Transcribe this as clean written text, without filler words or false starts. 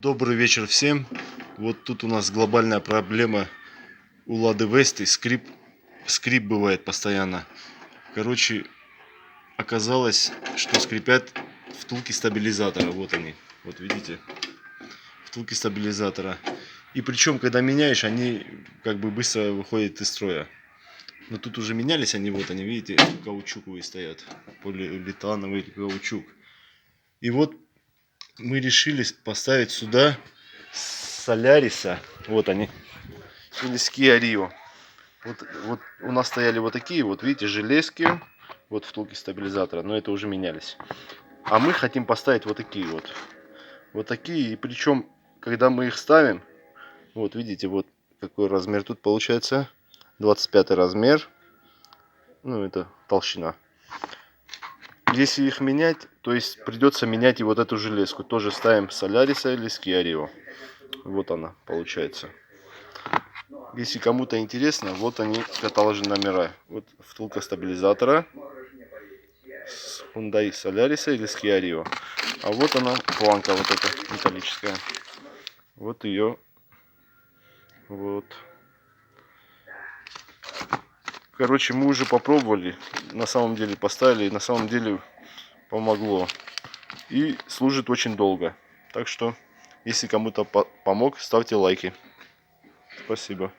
Добрый вечер всем. Вот тут у нас глобальная проблема у Лады Весты. Скрип бывает постоянно. Короче, оказалось, что скрипят втулки стабилизатора. Вот они. Вот видите? Втулки стабилизатора. И причем, когда меняешь, они как бы быстро выходят из строя. Но тут уже менялись они, вот они, видите, каучуковые стоят. Полиуретановый каучук. И вот мы решили поставить сюда Соляриса. Вот они. Или Kia Rio. Вот у нас стояли вот такие вот, видите, железки. Вот втулки стабилизатора, но это уже менялись. А мы хотим поставить вот такие вот. Вот такие. И причем, когда мы их ставим, вот видите, вот какой размер тут получается. 25 размер. Ну, это толщина. Если их менять, то есть придется менять и вот эту железку. Тоже ставим Соляриса или Kia Rio. Вот она получается. Если кому-то интересно, вот они, каталожные номера. Вот втулка стабилизатора с Hyundai Solaris или с Kia Rio. А вот она, планка вот эта металлическая. Вот ее. Вот. Короче, мы уже попробовали. На самом деле поставили. На самом деле помогло. И служит очень долго. Так что, если кому-то помог, ставьте лайки. Спасибо.